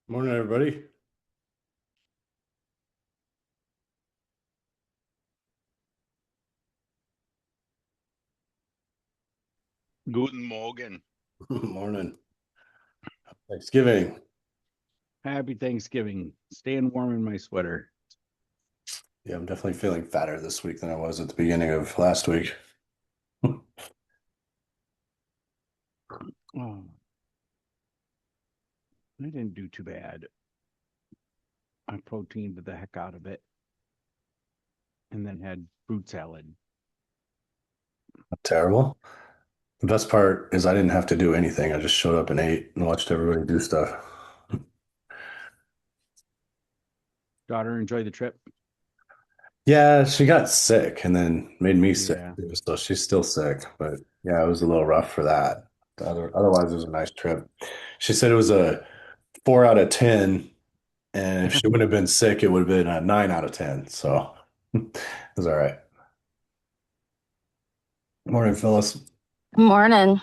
Morning, everybody. Guten Morgen. Morning. Thanksgiving. Happy Thanksgiving. Staying warm in my sweater. Yeah, I'm definitely feeling fatter this week than I was at the beginning of last week. Oh, I didn't do too bad. I proteined the heck out of it and then had fruit salad. Terrible. The best part is I didn't have to do anything. I just showed up and ate and watched everybody do stuff. Daughter, enjoy the trip. Yeah, she got sick and then made me sick Yeah. too, so she's still sick. But yeah, it was a little rough for that. Otherwise, it was a nice trip. She said it was a 4 out of 10, and if she wouldn't have been sick, it would have been a 9 out of 10. So it was all right. Morning, Phyllis. Morning.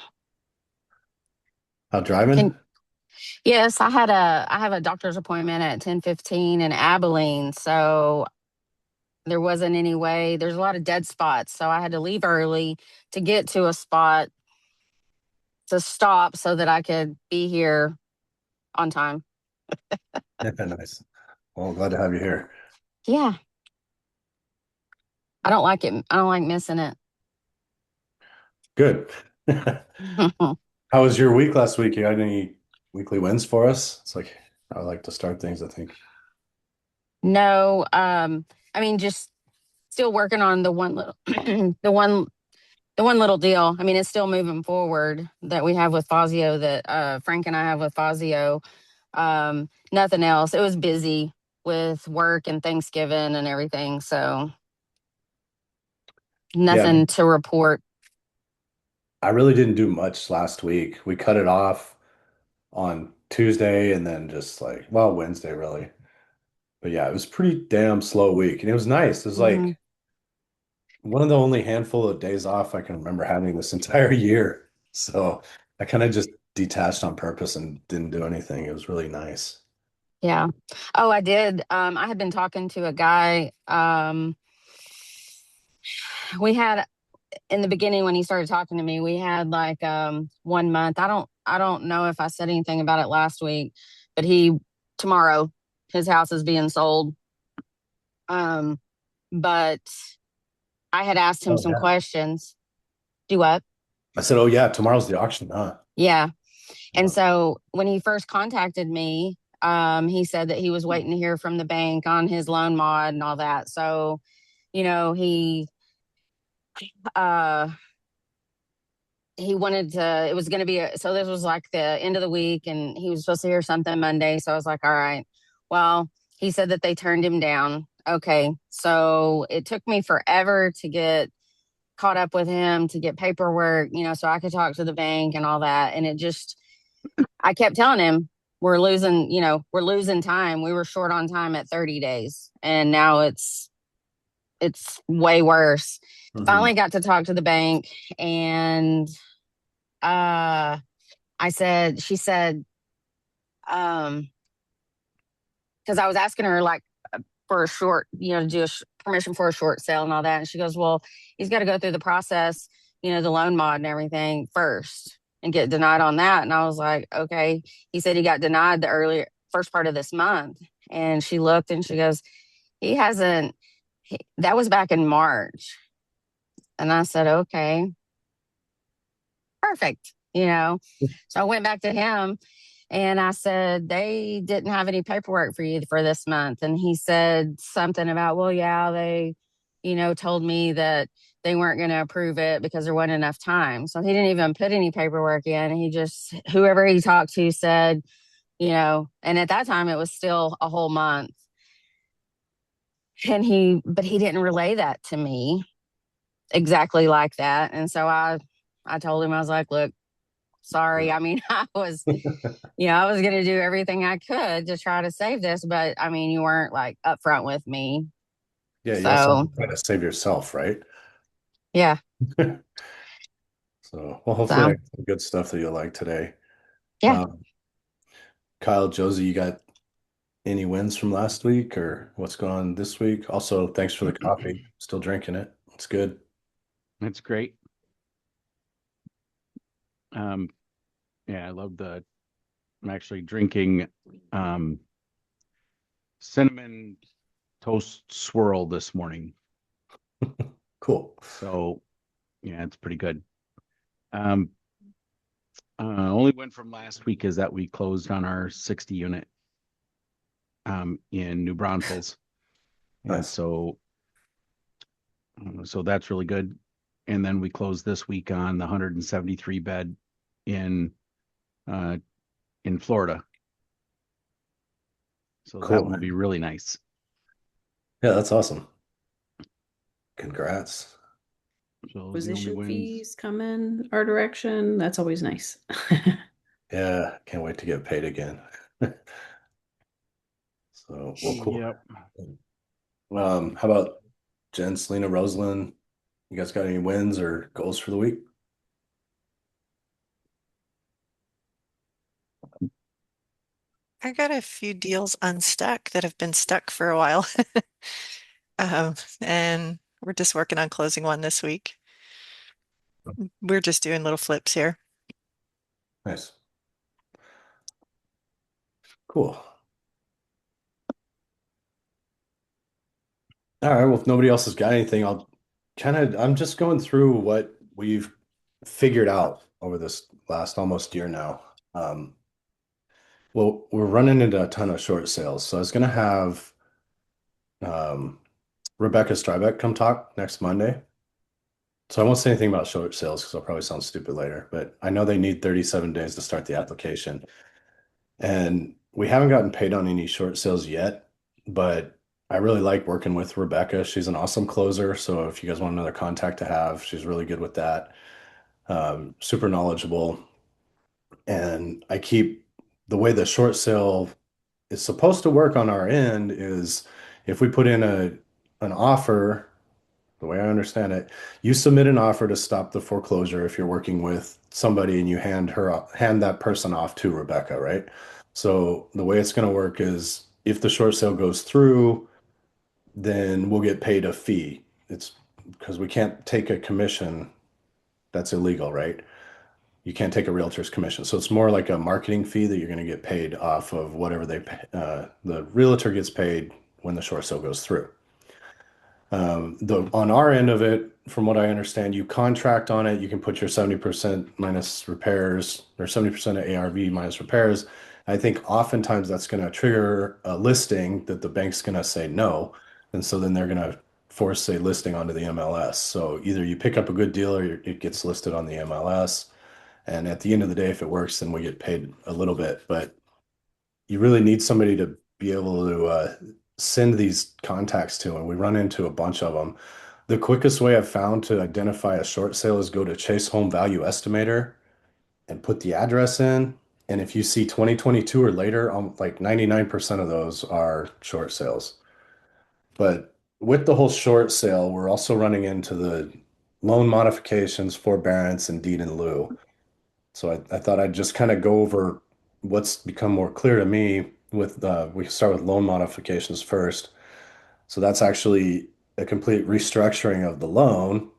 Out driving? Can yes, I have a doctor's appointment at 10:15 in Abilene, so there wasn't any way. There's a lot of dead spots, so I had to leave early to get to a spot to stop so that I could be here on time. Yeah, nice. Well, glad to have you here. Yeah, I don't like it. I don't like missing it. Good. How was your week last week? You had any weekly wins for us? It's like I like to start things, I think. No, I mean just still working on the one little the one little deal. I mean, it's still moving forward that we have with Fazio that Frank and I have with Fazio. Nothing else. It was busy with work and Thanksgiving and everything, so Yeah, nothing to report. I really didn't do much last week. We cut it off on Tuesday and then just like, well, Wednesday really. But yeah, it was pretty damn slow week. And it was nice. It was Mhm. like one of the only handful of days off I can remember having this entire year. So I kind of just detached on purpose and didn't do anything. It was really nice. Yeah. Oh, I did. I had been talking to a guy. We had in the beginning when he started talking to me, we had like 1 month. I don't know if I said anything about it last week, but he tomorrow his house is being sold. Um, but I had asked him Oh some yeah. questions. Do what? I said, oh yeah, tomorrow's the auction, huh? Yeah. And Oh. so when he first contacted me, he said that he was waiting to hear from the bank on his loan mod and all that. So, uh he wanted to it was going to be so this was like the end of the week and he was supposed to hear something Monday. So I was like, all right. Well, he said that they turned him down. Okay. So it took me forever to get caught up with him to get paperwork, so I could talk to the bank and all that. And it just I kept telling him we're losing time. We were short on time at 30 days and now it's way worse. Mhm. Finally got to talk to the bank and uh she said, um, because I was asking her like for a short, to do permission for a short sale and all that. And she goes, well, he's got to go through the process, the loan mod and everything first and get denied on that. And I was like, okay. He said he got denied the earlier first part of this month. And she looked and she goes, he hasn't, that was back in March. And I said, okay, perfect. So I went back to him and I said, they didn't have any paperwork for you for this month. And he said something about, well, yeah, they, told me that they weren't going to approve it because there wasn't enough time. So he didn't even put any paperwork in. He just, whoever he talked to said, and at that time it was still a whole month. But he didn't relay that to me exactly like that. And so I told him, I was like, look, sorry. I mean, I was going to do everything I could to try to save this, but I mean, you weren't like upfront with me. Yeah, you also So, try to save yourself, right? yeah. So, well, hopefully I So, got some good stuff that you'll like today. yeah. Um, Kyle, Josie, you got Any wins from last week or what's going on this week? Also, thanks for the coffee. Still drinking it. It's good. That's great. Um, yeah, I love I'm actually drinking um cinnamon toast swirl this morning. Cool. So yeah, it's pretty good. Um, only win from last week is that we closed on our 60 unit in New Braunfels. And Nice. so that's really good. And then we closed this week on the 173 bed in uh in Florida. So that Cool, will be man. really nice. Yeah, that's awesome. Congrats. So those are the only Acquisition wins. fees come in our direction. That's always nice. Yeah, can't wait to get paid again. So, well, cool. Yep. How about Jen, Selena, Rosalind? You guys got any wins or goals for the week? I got a few deals unstuck that have been stuck for a while. And we're just working on closing one this week. We're just doing little flips here. Nice. Cool. All right. Well, if nobody else has got anything, I'm just going through what we've figured out over this last almost year now. Um, well, we're running into a ton of short sales. So I was going to have um, Rebecca Strybeck come talk next Monday. So I won't say anything about short sales because I'll probably sound stupid later, but I know they need 37 days to start the application. And we haven't gotten paid on any short sales yet, but I really like working with Rebecca. She's an awesome closer. So if you guys want another contact to have, she's really good with that. Super knowledgeable. And I keep the way the short sale is supposed to work on our end is if we put in an offer, the way I understand it, you submit an offer to stop the foreclosure if you're working with somebody and you hand that person off to Rebecca, right? So the way it's going to work is if the short sale goes through, then we'll get paid a fee. It's because we can't take a commission. That's illegal, right? You can't take a realtor's commission. So it's more like a marketing fee that you're going to get paid off of whatever the realtor gets paid when the short sale goes through. On our end of it, from what I understand, you contract on it. You can put your 70% minus repairs or 70% of ARV minus repairs. I think oftentimes that's going to trigger a listing that the bank's going to say no. And so then they're going to force a listing onto the MLS. So either you pick up a good deal or it gets listed on the MLS. And at the end of the day, if it works, then we get paid a little bit. But you really need somebody to be able to send these contacts to, and we run into a bunch of them. The quickest way I've found to identify a short sale is go to Chase Home Value Estimator and put the address in. And if you see 2022 or later, like 99% of those are short sales. But with the whole short sale, we're also running into the loan modifications, forbearance, and deed in lieu. So I thought I'd just kind of go over what's become more clear to me with we start with loan modifications first. So that's actually a complete restructuring of the loan.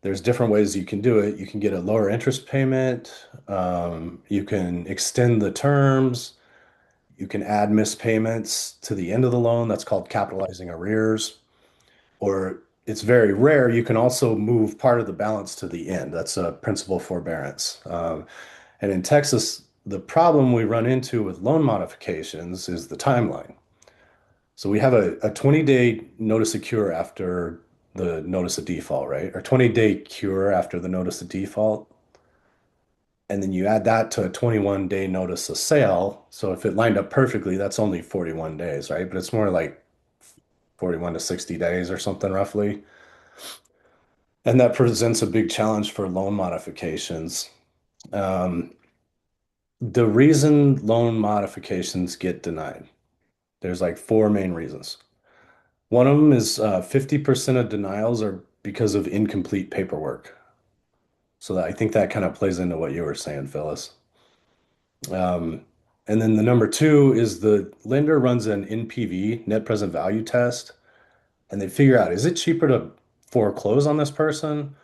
There's different ways you can do it. You can get a lower interest payment. You can extend the terms. You can add missed payments to the end of the loan. That's called capitalizing arrears. Or it's very rare. You can also move part of the balance to the end. That's a principal forbearance. And in Texas, the problem we run into with loan modifications is the timeline. So we have a 20-day notice of cure after the notice of default, right? Or 20-day cure after the notice of default. And then you add that to a 21-day notice of sale. So if it lined up perfectly, that's only 41 days, right? But it's more like 41 to 60 days or something roughly. And that presents a big challenge for loan modifications. Um, the reason loan modifications get denied, there's like four main reasons. One of them is 50% of denials are because of incomplete paperwork. So I think that kind of plays into what you were saying, Phyllis. And then the number two is the lender runs an NPV, net present value test, and they figure out, is it cheaper to foreclose on this person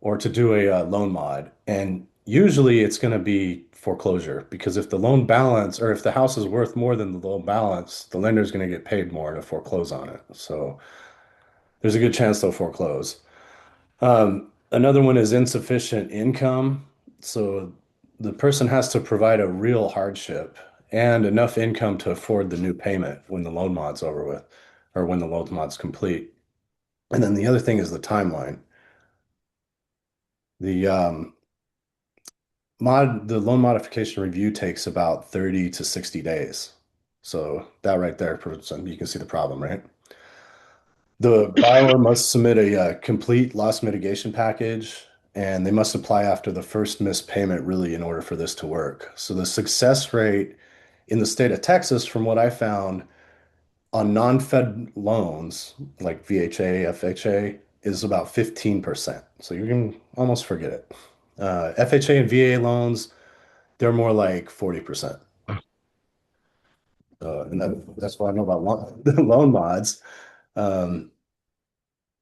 or to do a loan mod? And usually it's going to be foreclosure because if the loan balance or if the house is worth more than the loan balance, the lender is going to get paid more to foreclose on it. So there's a good chance they'll foreclose. Another one is insufficient income. So the person has to provide a real hardship and enough income to afford the new payment when the loan mod's over with or when the loan mod's complete. And then the other thing is the timeline. The the loan modification review takes about 30 to 60 days. So that right there, you can see the problem, right? The borrower must submit a complete loss mitigation package, and they must apply after the first missed payment, really, in order for this to work. So the success rate in the state of Texas, from what I found, on non-Fed loans like VHA, FHA, is about 15%. So you can almost forget it. FHA and VA loans, they're more like 40%. And that's what I know about the loan mods. Um,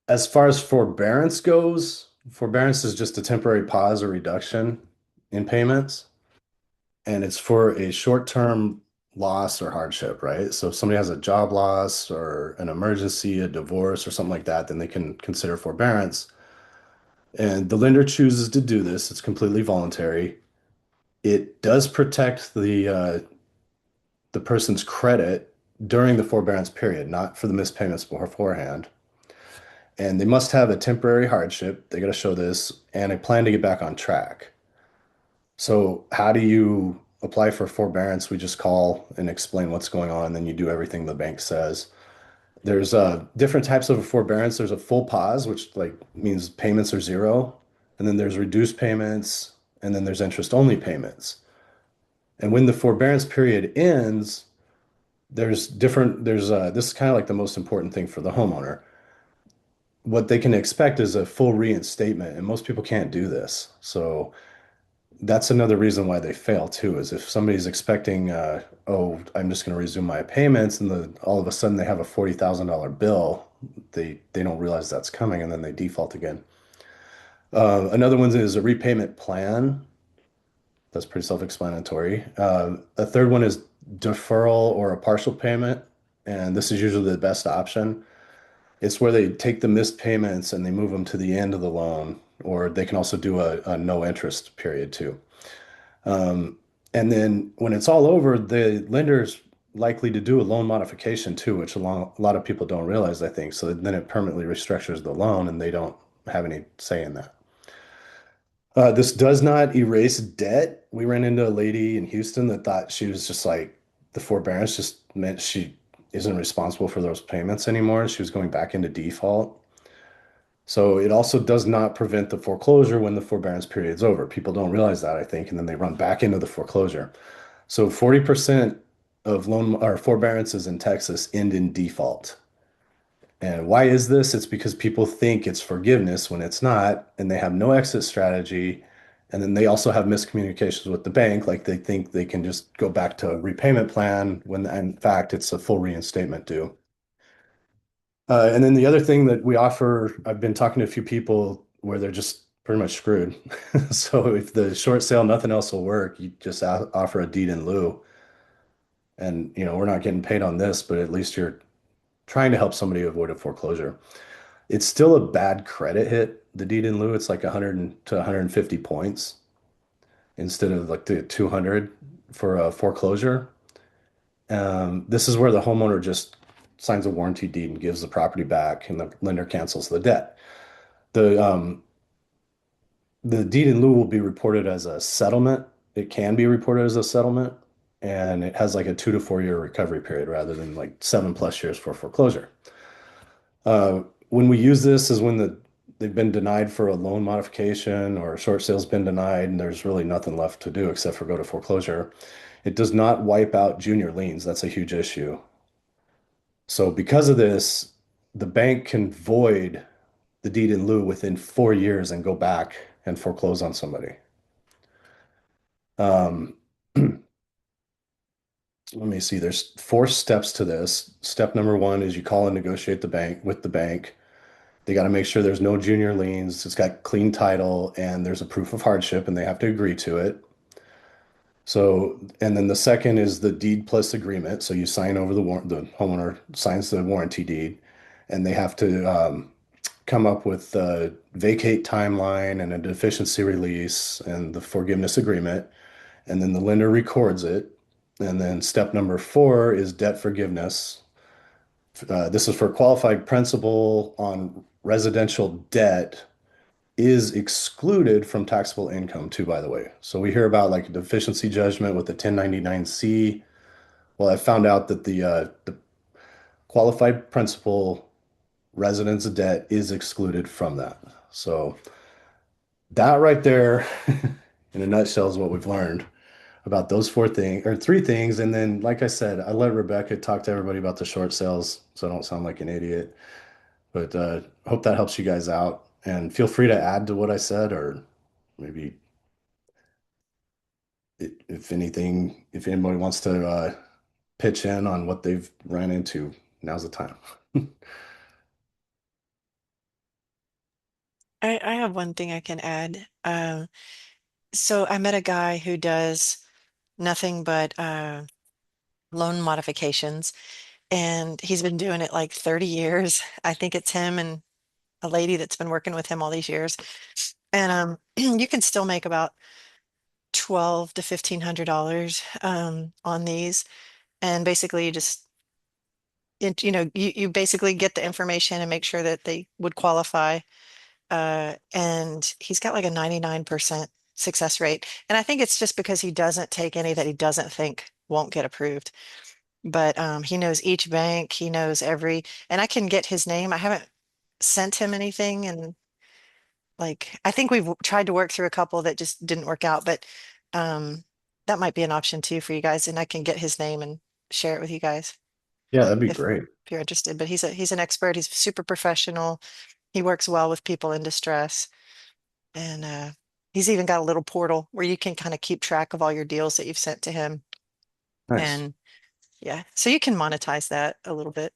As far as forbearance goes, forbearance is just a temporary pause or reduction in payments, and it's for a short-term loss or hardship, right? So if somebody has a job loss or an emergency, a divorce, or something like that, then they can consider forbearance. And the lender chooses to do this. It's completely voluntary. It does protect the person's credit during the forbearance period, not for the missed payments beforehand. And they must have a temporary hardship. They got to show this and a plan to get back on track. So, how do you apply for forbearance? We just call and explain what's going on, and then you do everything the bank says. There's different types of forbearance. There's a full pause, which like means payments are zero, and then there's reduced payments, and then there's interest only payments. And when the forbearance period ends, this is kind of like the most important thing for the homeowner. What they can expect is a full reinstatement, and most people can't do this. So that's another reason why they fail too, is if somebody's expecting, oh, I'm just going to resume my payments, and all of a sudden they have a $40,000 bill, they don't realize that's coming, and then they default again. Another one is a repayment plan. That's pretty self-explanatory. A third one is deferral or a partial payment, and this is usually the best option. It's where they take the missed payments and they move them to the end of the loan, or they can also do a no interest period too. Um, and then when it's all over, the lender's likely to do a loan modification too, which a lot of people don't realize, I think. So then it permanently restructures the loan and they don't have any say in that. This does not erase debt. We ran into a lady in Houston that thought she was just like the forbearance just meant she isn't responsible for those payments anymore. She was going back into default. So it also does not prevent the foreclosure when the forbearance period is over. People don't realize that, I think, and then they run back into the foreclosure. So 40% of loan or forbearances in Texas end in default. And why is this? It's because people think it's forgiveness when it's not, and they have no exit strategy. And then they also have miscommunications with the bank, like they think they can just go back to a repayment plan when in fact it's a full reinstatement due. And then the other thing that we offer, I've been talking to a few people where they're just pretty much screwed. So if the short sale, nothing else will work, you just offer a deed in lieu. And, we're not getting paid on this, but at least you're trying to help somebody avoid a foreclosure. It's still a bad credit hit, the deed in lieu. It's like 100 to 150 points instead of like the 200 for a foreclosure. This is where the homeowner just signs a warranty deed and gives the property back, and the lender cancels the debt. The um, the deed in lieu will be reported as a settlement. It can be reported as a settlement, and it has like a 2 to 4 year recovery period rather than like 7+ years for foreclosure. When we use this is when they've been denied for a loan modification or a short sale's been denied, and there's really nothing left to do except for go to foreclosure. It does not wipe out junior liens. That's a huge issue. So because of this, the bank can void the deed in lieu within 4 years and go back and foreclose on somebody. Um, let me see. There's four steps to this. Step number one is you call and negotiate the bank with the bank. They got to make sure there's no junior liens. It's got clean title and there's a proof of hardship and they have to agree to it. So, and then the second is the deed plus agreement. So you sign over the homeowner signs the warranty deed, and they have to come up with a vacate timeline and a deficiency release and the forgiveness agreement. And then the lender records it. And then step number four is debt forgiveness. This is for qualified principal on residential debt is excluded from taxable income too, by the way. So we hear about like a deficiency judgment with the 1099-C. Well, I found out that the qualified principal residence debt is excluded from that. So that right there, in a nutshell, is what we've learned about those four things or three things. And then, like I said, I let Rebecca talk to everybody about the short sales, so I don't sound like an idiot. But hope that helps you guys out. And feel free to add to what I said, or maybe if anything, if anybody wants to pitch in on what they've ran into, now's the time. I have one thing I can add. So I met a guy who does nothing but loan modifications, and he's been doing it like 30 years. I think it's him and a lady that's been working with him all these years. And you can still make about 12 to $1,500 on these. And basically you just you basically get the information and make sure that they would qualify. And he's got like a 99% success rate. And I think it's just because he doesn't take any that he doesn't think won't get approved. But he knows each bank, he knows every, and I can get his name. I haven't sent him anything, and like I think we've tried to work through a couple that just didn't work out, but um, that might be an option too for you guys, and I can get his name and share it with you guys Yeah, that'd be if great. you're interested. But he's an expert. He's super professional. He works well with people in distress, and he's even got a little portal where you can kind of keep track of all your deals that you've sent to him. Nice. And yeah, so you can monetize that a little bit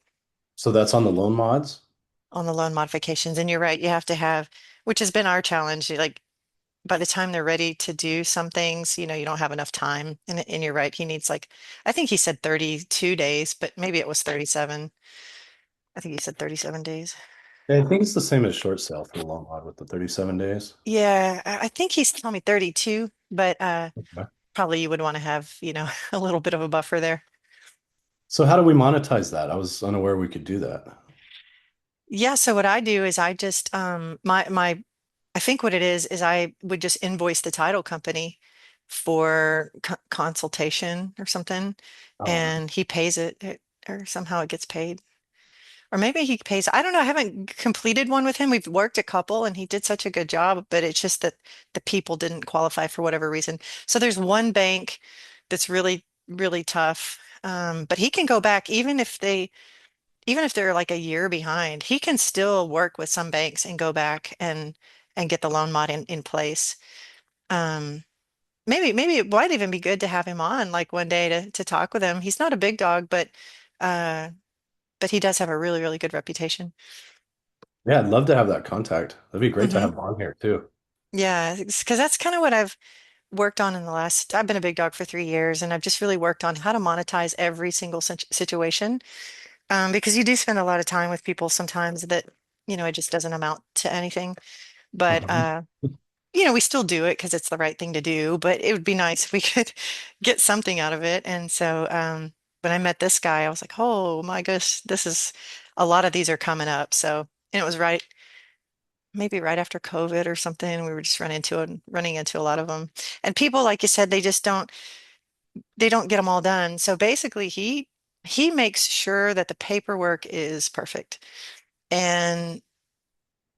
So that's on the loan mods? on the loan modifications. And you're right, you have to have, which has been our challenge. Like by the time they're ready to do some things, you don't have enough time. And you're right, he needs like, I think he said 32 days, but maybe it was 37. I think he said 37 days. Yeah, I think it's the same as short sale for the loan mod with the 37 days. Yeah, I think he's telling me 32, but Okay. probably you would want to have, a little bit of a buffer there. So how do we monetize that? I was unaware we could do that. Yeah, so what I do is I just my I think what it is I would just invoice the title company for consultation or something, Oh, and he pays it, or somehow it gets paid. Or maybe he pays, I don't know, I haven't completed one with him. We've worked a couple and he did such a good job, but it's just that the people didn't qualify for whatever reason. So there's one bank that's really, really tough. But he can go back even if they're like a year behind, he can still work with some banks and go back and get the loan mod in place. Um, maybe it might even be good to have him on like one day to talk with him. He's not a big dog, uh, but he does have a really, really good reputation. yeah, I'd love to have that contact. That'd be great to Hmm. have on here too. Yeah, because that's kind of what I've worked on in the last, I've been a big dog for 3 years, and I've just really worked on how to monetize every single situation. Because you do spend a lot of time with people sometimes that, it just doesn't amount to anything. But Mhm. we still do it because it's the right thing to do. But it would be nice if we could get something out of it. And so when I met this guy, I was like, oh my gosh, this is a lot of these are coming up. So, and it was maybe right after COVID or something. We were just running into a lot of them. And people, like you said, they don't get them all done. So basically, he makes sure that the paperwork is perfect. And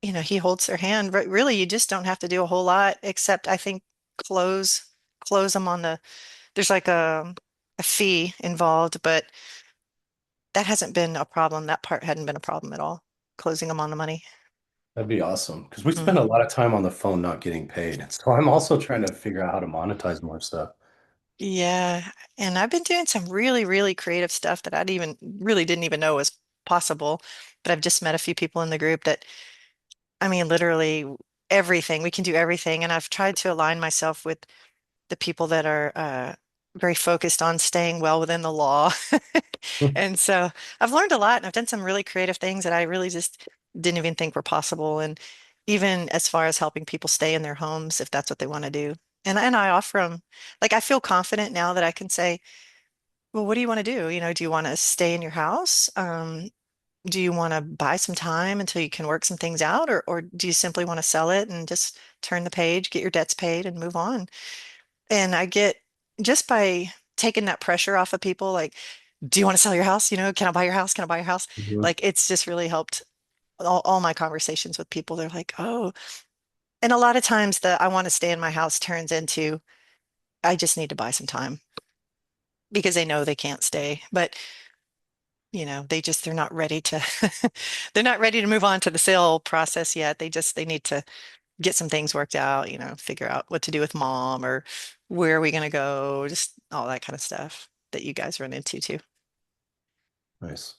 he holds their hand. But really, you just don't have to do a whole lot except I think close close them on the there's like a fee involved, but that hasn't been a problem. That part hadn't been a problem at all. Closing them on the money. That'd be awesome because we spend a Hmm. lot of time on the phone not getting paid. So I'm also trying to figure out how to monetize more stuff. Yeah. And I've been doing some really, really creative stuff that I'd even really didn't even know was possible. But I've just met a few people in the group that, I mean, literally everything. We can do everything. And I've tried to align myself with the people that are very focused on staying well within the law. And so I've learned a lot and I've done some really creative things that I really just didn't even think were possible. And even as far as helping people stay in their homes if that's what they want to do. And I offer them, like, I feel confident now that I can say, well, what do you want to do? Do you want to stay in your house? Do you want to buy some time until you can work some things out? Or do you simply want to sell it and just turn the page, get your debts paid and move on? And I get just by taking that pressure off of people, like, do you want to sell your house? Can I buy your house? Can I buy your house? Mhm. Like, it's just really helped all my conversations with people. They're like, oh, and a lot of times the I want to stay in my house turns into I just need to buy some time because they know they can't stay. But, they're not ready to they're not ready to move on to the sale process yet. They need to get some things worked out, figure out what to do with mom or where are we going to go, just all that kind of stuff that you guys run into too. Nice.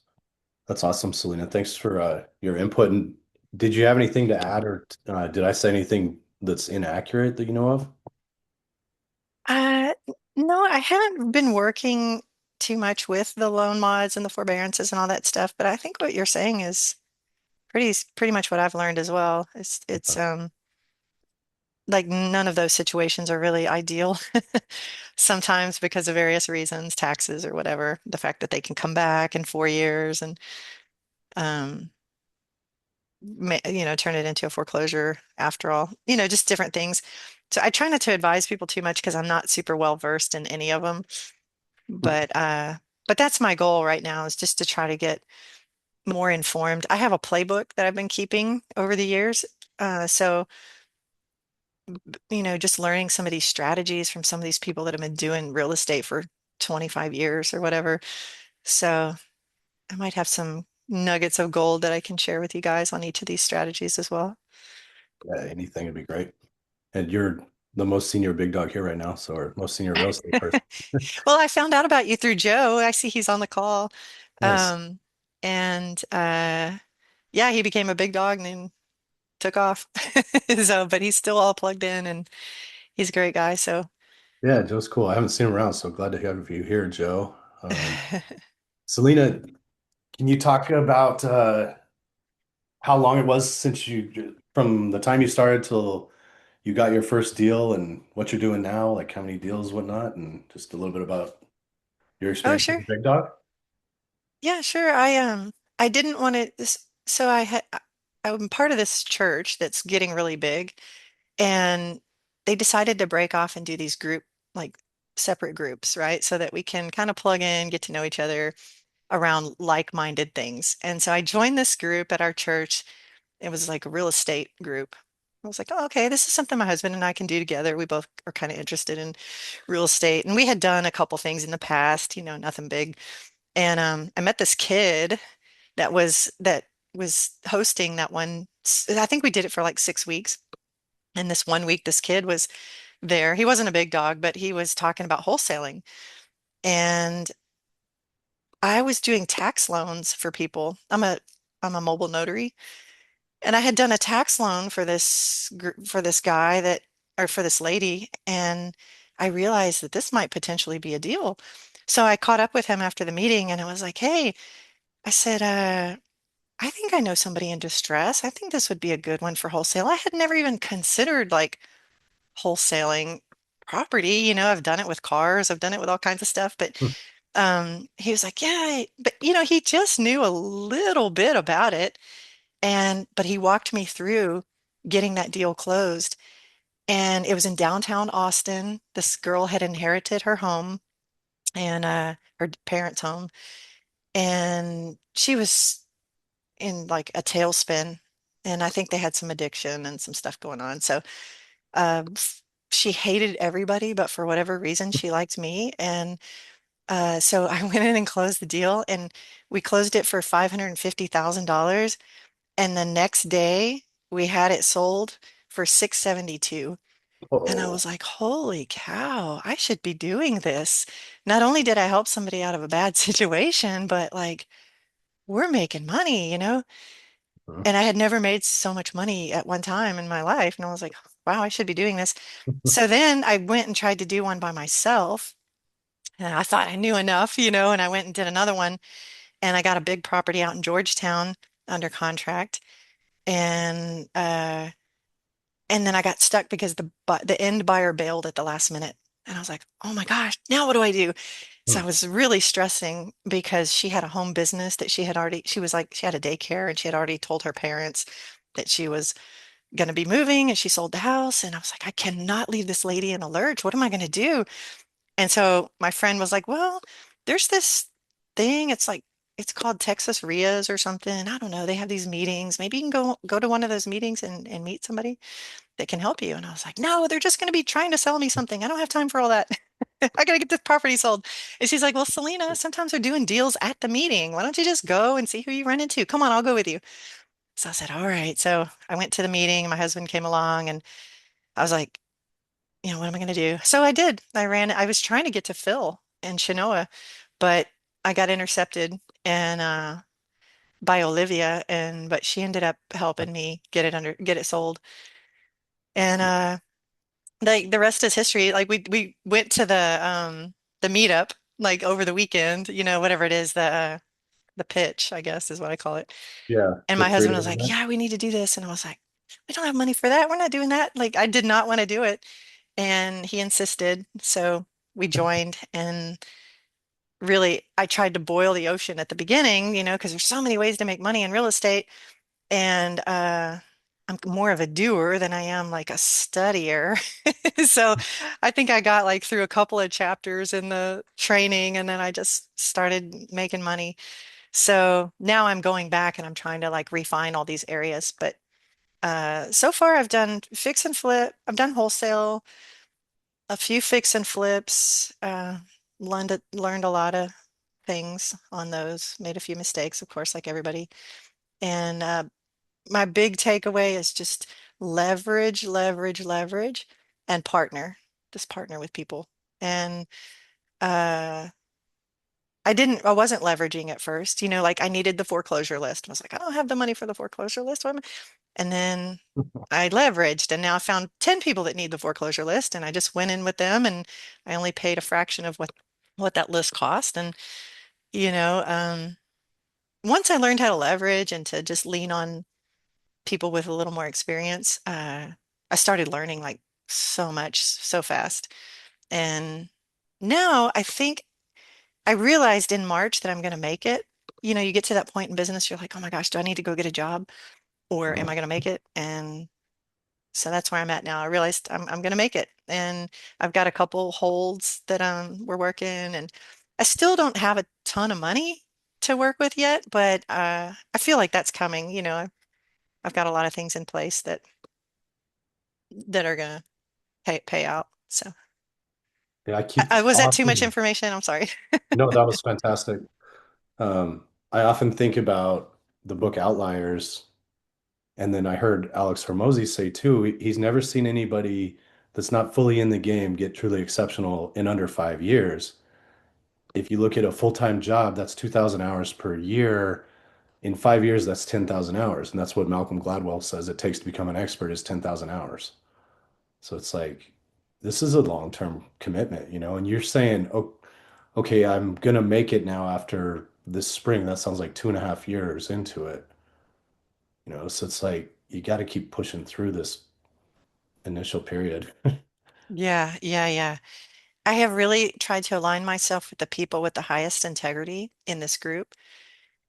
That's awesome, Selena. Thanks for your input. And did you have anything to add, or did I say anything that's inaccurate that you know of? Uh, no, I haven't been working too much with the loan mods and the forbearances and all that stuff, but I think what you're saying is pretty much what I've learned as well. It's Okay. like none of those situations are really ideal. Sometimes because of various reasons, taxes or whatever, the fact that they can come back in 4 years and um turn it into a foreclosure after all, just different things. So I try not to advise people too much because I'm not super well versed in any of them. But that's my goal right now is just to try to get more informed. I have a playbook that I've been keeping over the years. So, just learning some of these strategies from some of these people that have been doing real estate for 25 years or whatever. So I might have some nuggets of gold that I can share with you guys on each of these strategies as well. Yeah, anything would be great. And you're the most senior big dog here right now, so or most senior real estate person. Well, I found out about you through Joe. I see he's on the call. Nice. Um, and yeah, he became a big dog and then took off. So, but he's still all plugged in and he's a great guy. So, Yeah, Joe's cool. I haven't seen him around, so glad to have you here, Joe. Selena, can you talk about how long it was since from the time you started till you got your first deal and what you're doing now, like how many deals, whatnot, and just a little bit about your oh, experience with sure. the big dog? Yeah, sure. I didn't want to, so I'm part of this church that's getting really big and they decided to break off and do these like separate groups, right? So that we can kind of plug in, get to know each other around like-minded things. And so I joined this group at our church. It was like a real estate group. I was like, oh, okay, this is something my husband and I can do together. We both are kind of interested in real estate. And we had done a couple things in the past, nothing big. And I met this kid that was hosting that one. I think we did it for like 6 weeks. And this one week, this kid was there. He wasn't a big dog, but he was talking about wholesaling. And I was doing tax loans for people. I'm a mobile notary. And I had done a tax loan for this guy or for this lady, and I realized that this might potentially be a deal. So I caught up with him after the meeting and I was like, hey, I said, I think I know somebody in distress. I think this would be a good one for wholesale. I had never even considered like wholesaling property. I've done it with cars, I've done it with all kinds of stuff, but Hmm. he was like, yeah, but he just knew a little bit about it. But he walked me through getting that deal closed. And it was in downtown Austin. This girl had inherited her home and her parents' home. And she was in like a tailspin. And I think they had some addiction and some stuff going on. So she hated everybody, but for whatever reason, she liked me. And so I went in and closed the deal and we closed it for $550,000. And the next day we had it sold for 672. And I Oh, was like, holy cow, I should be doing this. Not only did I help somebody out of a bad situation, but like we're making money, you know? And I had never made so much money at one time in my life. And I was like, wow, I should be doing this. So then I went and tried to do one by myself. And I thought I knew enough, you know, and I went and did another one. And I got a big property out in Georgetown under contract. And and then I got stuck because the end buyer bailed at the last minute. And I was like, oh my gosh, now what do I do? So I was really stressing because she had a home business that she was like, she had a daycare and she had already told her parents that she was going to be moving and she sold the house. And I was like, I cannot leave this lady in a lurch. What am I going to do? And so my friend was like, well, there's this thing. It's called Texas RIAs or something. I don't know. They have these meetings. Maybe you can go to one of those meetings and meet somebody that can help you. And I was like, no, they're just going to be trying to sell me something. I don't have time for all that. I got to get this property sold. And she's like, well, Selena, sometimes they're doing deals at the meeting. Why don't you just go and see who you run into? Come on, I'll go with you. So I said, all right. So I went to the meeting. My husband came along and I was like, you know, what am I going to do? So I did. I was trying to get to Phil in Chenoa, but I got intercepted and by Olivia but she ended up helping me get it sold. And the rest is history. Like we went to the meetup like over the weekend, you know, whatever it is, the pitch, I guess is what I call it. yeah, And the my husband was three-day like, event. "Yeah, we need to do this." And I was like, "We don't have money for that. We're not doing that." Like I did not want to do it. And he insisted. So we joined and really I tried to boil the ocean at the beginning, you know, because there's so many ways to make money in real estate. And I'm more of a doer than I am like a studier. So I think I got like through a couple of chapters in the training and then I just started making money. So now I'm going back and I'm trying to like refine all these areas. But so far I've done fix and flip, I've done wholesale, a few fix and flips, learned a lot of things on those, made a few mistakes, of course, like everybody. And my big takeaway is just leverage, leverage, leverage, and partner. Just partner with people. And uh, I wasn't leveraging at first. You know, like I needed the foreclosure list. I was like, I don't have the money for the foreclosure list. And then I leveraged, and now I found 10 people that need the foreclosure list, and I just went in with them, and I only paid a fraction of what that list cost. And you know, once I learned how to leverage and to just lean on people with a little more experience, I started learning like so much so fast. And now I think I realized in March that I'm going to make it. You know, you get to that point in business, you're like, oh my gosh, do I need to go get a job or am I going to make it? And so that's where I'm at now. I realized I'm going to make it. And I've got a couple holds that we're working and I still don't have a ton of money to work with yet, but I feel like that's coming. You know, I've got a lot of things in place that are going to pay out. So Yeah, I keep was that too much often. information? I'm sorry. No, that was fantastic. I often think about the book Outliers, and then I heard Alex Hormozy say too, he's never seen anybody that's not fully in the game get truly exceptional in under 5 years. If you look at a full-time job, that's 2,000 hours per year. In 5 years, that's 10,000 hours. And that's what Malcolm Gladwell says it takes to become an expert is 10,000 hours. So it's like, this is a long-term commitment, you know, and you're saying, oh, okay, I'm gonna make it now after this spring. That sounds like 2.5 years into it, you know, so it's like you got to keep pushing through this initial period. Yeah, yeah, yeah. I have really tried to align myself with the people with the highest integrity in this group.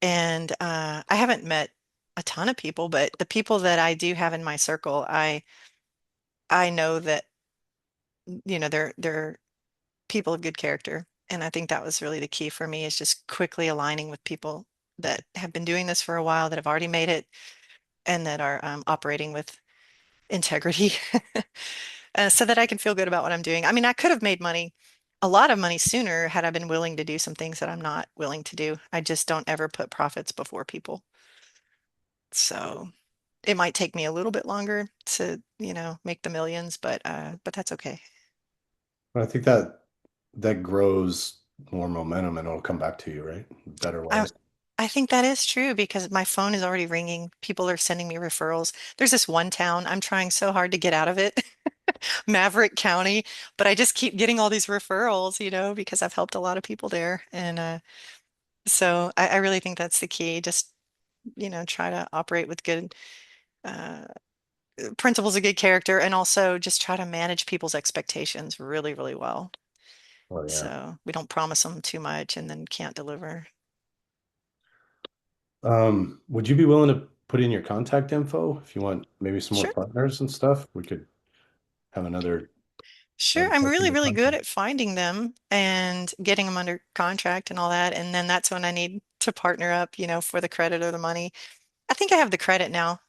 And I haven't met a ton of people, but the people that I do have in my circle, I know that, you know, they're people of good character. And I think that was really the key for me is just quickly aligning with people that have been doing this for a while, that have already made it, and that are operating with integrity, so that I can feel good about what I'm doing. I mean, I could have made money, a lot of money sooner had I been willing to do some things that I'm not willing to do. I just don't ever put profits before people. So. it might take me a little bit longer to, make the millions, but that's okay. I think that grows more momentum and it'll come back to you, right? Better I ways. I think that is true because my phone is already ringing. People are sending me referrals. There's this one town I'm trying so hard to get out of it, Maverick County, but I just keep getting all these referrals, because I've helped a lot of people there. And so I really think that's the key. Just, try to operate with good uh, principles of good character and also just try to manage people's expectations really, really well. Oh yeah. So we don't promise them too much and then can't deliver. Would you be willing to put in your contact info if you want maybe some more Sure. partners and stuff? We could have Sure, another I'm person really, to really good contact. at finding them and getting them under contract and all that. And then that's when I need to partner up, for the credit or the money. I think I have the credit now.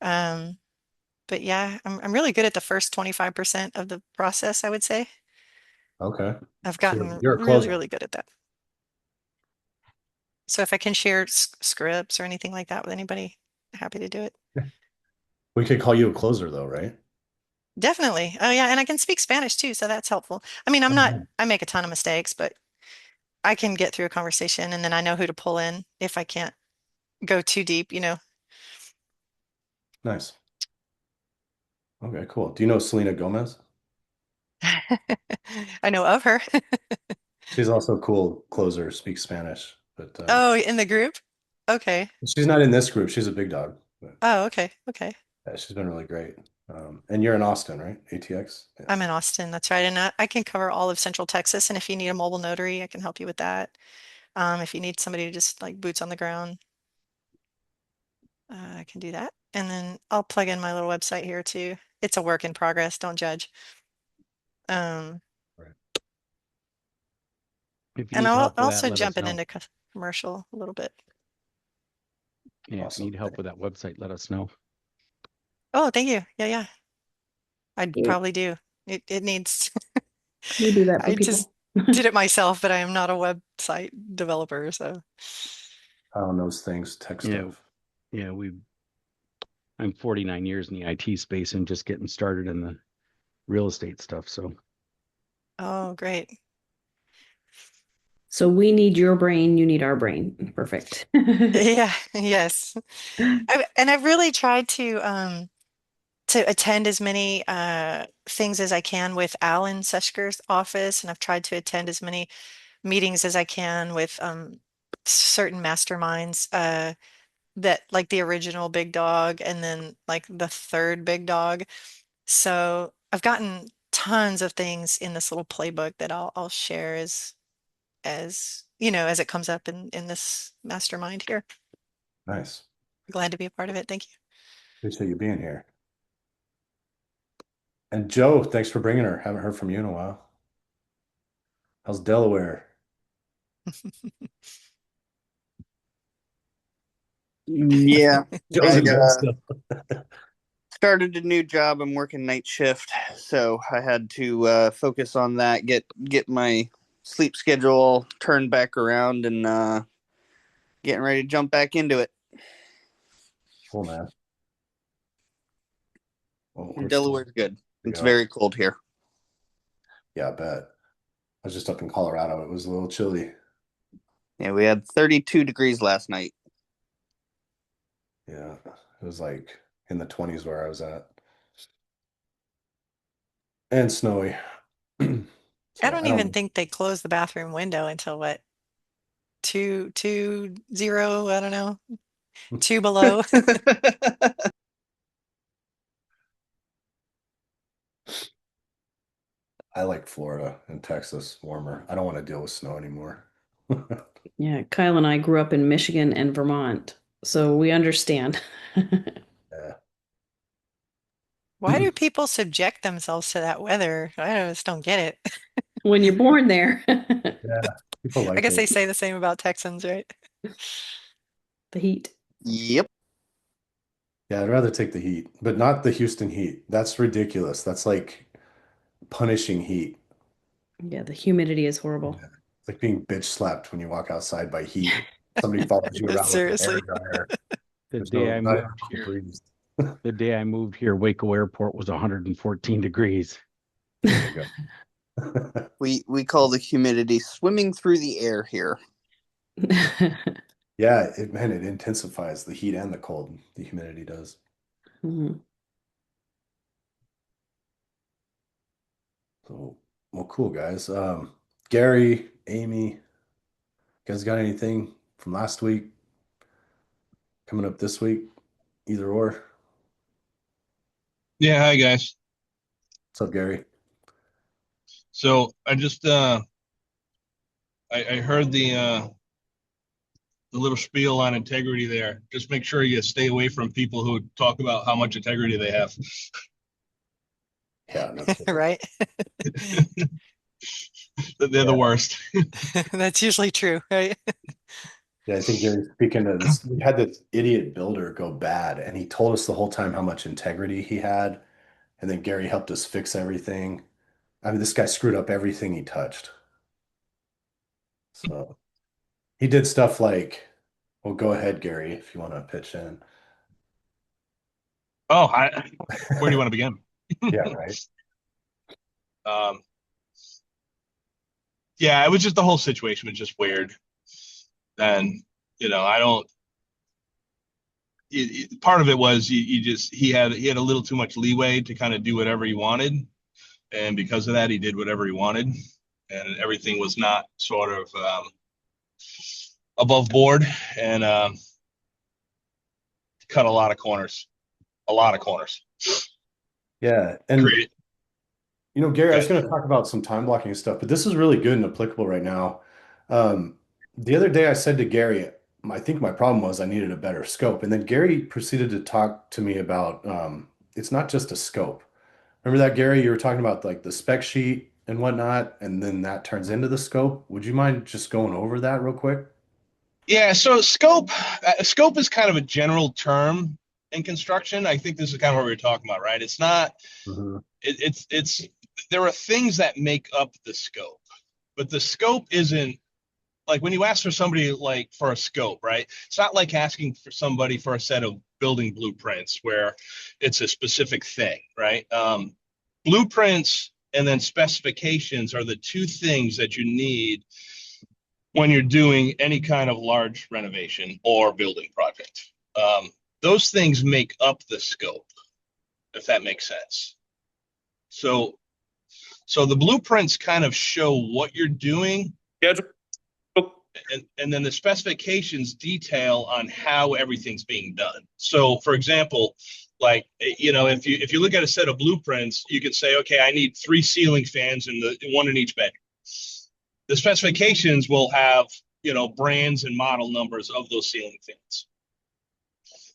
Um, but yeah, I'm really good at the first 25% of the process, I would say. Okay. I've So you're, gotten you're a really, closer. really good at that. So if I can share scripts or anything like that with anybody, happy to do it. We could call you a closer though, right? Definitely. Oh yeah, and I can speak Spanish too, so that's helpful. I mean, Oh, I make a ton of mistakes, but I can get through a conversation and then I know who to pull in if I can't go too deep. nice. Okay, cool. Do you know Selena Gomez? I know of her. She's also a cool closer, speaks Spanish, but Oh, in the group? Okay. she's not in this group. She's a big dog, but Oh, okay. Okay. yeah, she's been really great. And you're in Austin, right? ATX? Yeah. I'm in Austin. That's right. And I can cover all of Central Texas. And if you need a mobile notary, I can help you with that. If you need somebody to just like boots on the ground, I can do that. And then I'll plug in my little website here too. It's a work in progress. Don't judge. Um, Right. If you and need I'll help with that, also let us jump it know. into commercial a little bit. Yeah, if you Awesome. need help with that website, let us know. Oh, thank you. Yeah, yeah. I Yeah, probably do. It needs, we do that for I just people. did it myself, but I am not a website developer. So, On those things, tech Yeah, stuff. yeah, I'm 49 years in the IT space and just getting started in the real estate stuff. So oh, great. So we need your brain, you need our brain. Perfect. Yeah, yes. And I've really tried to attend as many things as I can with Alan Seshker's office, and I've tried to attend as many meetings as I can with certain masterminds that like the original big dog and then like the third big dog. So I've gotten tons of things in this little playbook that I'll share as it comes up in this mastermind here. Nice. Glad to be a part of it. Thank you. Appreciate you being here. And Joe, thanks for bringing her. Haven't heard from you in a while. How's Delaware? Yeah, Joe's I in bed still. started a new job. I'm working night shift, so I had to focus on that, get my sleep schedule turned back around, and getting ready to jump back into it. Cool, man. Well, we're still Delaware's good. to It's go. very cold here. Yeah, I bet. I was just up in Colorado. It was a little chilly. Yeah, we had 32 degrees last night. Yeah, it was like in the 20s where I was at. And snowy. I So don't I even don't think they closed the bathroom window until what, 2:20, I don't know, two below. I like Florida and Texas warmer. I don't want to deal with snow anymore. Yeah, Kyle and I grew up in Michigan and Vermont, so we understand. Yeah. Why do people subject themselves to that weather? I just don't get it. When you're born there, Yeah. People I like guess it. they say the same about Texans, right? the heat. Yep. Yeah, I'd rather take the heat, but not the Houston heat. That's ridiculous. That's like punishing heat. Yeah, the humidity is horrible. Yeah. It's like being bitch slapped when you walk outside by heat. Somebody follows you around with an air Seriously. dryer. the There's day no I not even moved a here, breeze. The day I moved here, Waco Airport was 114 degrees. There you go. We call the humidity swimming through the air here. Yeah, man, it intensifies the heat and the cold. The humidity does. Mhm. So, well, cool guys. Gary, Amy, you guys got anything from last week coming up this week? Either or. Yeah, hi guys. What's up, Gary? So I just I heard the little spiel on integrity there. Just make sure you stay away from people who talk about how much integrity they have. Yeah, no kidding. Right? They're the Yeah. worst. That's usually true, right? Yeah, I think Gary, speaking of this, we had this idiot builder go bad, and he told us the whole time how much integrity he had. And then Gary helped us fix everything. I mean, this guy screwed up everything he touched. So he did stuff like, well, go ahead, Gary, if you want to pitch in. Oh, where do you want to begin? Yeah, right. Um, yeah, it was just the whole situation was just weird. And I don't. Part of it was he had a little too much leeway to kind of do whatever he wanted, and because of that, he did whatever he wanted, and everything was not sort of above board, and cut a lot of corners, a lot of corners. Yeah. And, Create. Gary, I was Okay. going to talk about some time blocking and stuff, but this is really good and applicable right now. The other day I said to Gary, I think my problem was I needed a better scope. And then Gary proceeded to talk to me about it's not just a scope. Remember that, Gary? You were talking about like the spec sheet and whatnot, and then that turns into the scope. Would you mind just going over that real quick? Yeah, so scope is kind of a general term in construction. I think this is kind of what we were talking about, right? It's not Mhm. it's there are things that make up the scope, but the scope isn't like when you ask for somebody like for a scope, right? It's not like asking for somebody for a set of building blueprints where it's a specific thing, right? Blueprints and then specifications are the two things that you need when you're doing any kind of large renovation or building project. Those things make up the scope, if that makes sense. So, so the blueprints kind of show what you're doing, and then the specifications detail on how everything's being done. So, for example, like if you look at a set of blueprints, you could say, okay, I need 3 ceiling fans and the one in each bedroom. The specifications will have brands and model numbers of those ceiling fans.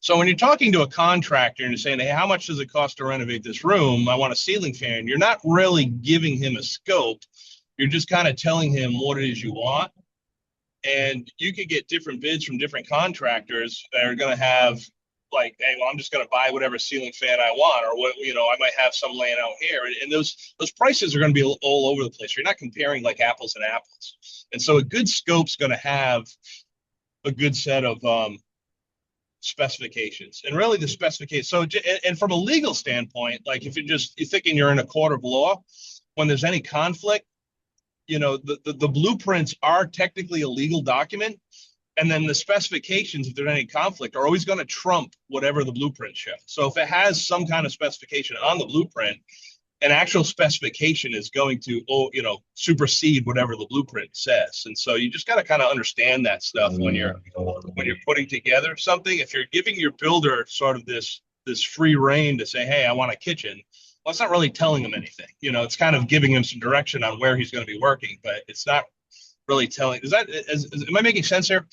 So when you're talking to a contractor and you're saying, hey, how much does it cost to renovate this room? I want a ceiling fan. You're not really giving him a scope. You're just kind of telling him what it is you want. And you could get different bids from different contractors that are going to have like, hey, well, I'm just going to buy whatever ceiling fan I want, or what, I might have some laying out here. And those prices are going to be all over the place. You're not comparing like apples and apples. And so a good scope's going to have a good set of specifications, and really the specification. So, and from a legal standpoint, like if you're thinking you're in a court of law, when there's any conflict, the blueprints are technically a legal document, and then the specifications, if there's any conflict, are always going to trump whatever the blueprint shows. So if it has some kind of specification on the blueprint, an actual specification is going to supersede whatever the blueprint says. And so you just got to kind of understand that stuff when you're putting together something. If you're giving your builder sort of this free reign to say, hey, I want a kitchen, well, it's not really telling him anything. It's kind of giving him some direction on where he's going to be working, but it's not really telling. Am I making sense here?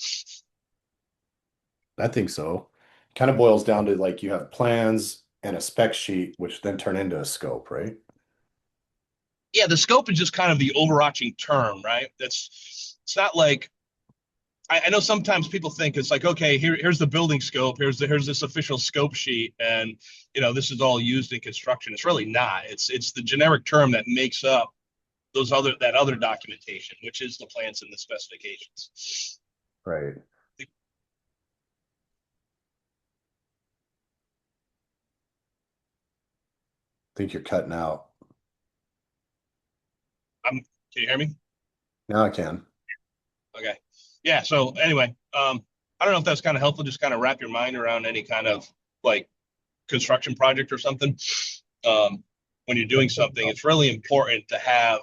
I think so. Kind of boils down to like you have plans and a spec sheet, which then turn into a scope, right? Yeah, the scope is just kind of the overarching term, right? It's not like I know sometimes people think it's like, okay, here's the building scope, here's this official scope sheet, and this is all used in construction. It's really not. It's the generic term that makes up that other documentation, which is the plans and the specifications. Right. think you're cutting out. Can you hear me? Now I can. Okay. Yeah. So anyway, I don't know if that's kind of helpful. Just kind of wrap your mind around any kind of like construction project or something. When you're doing something, it's really important to have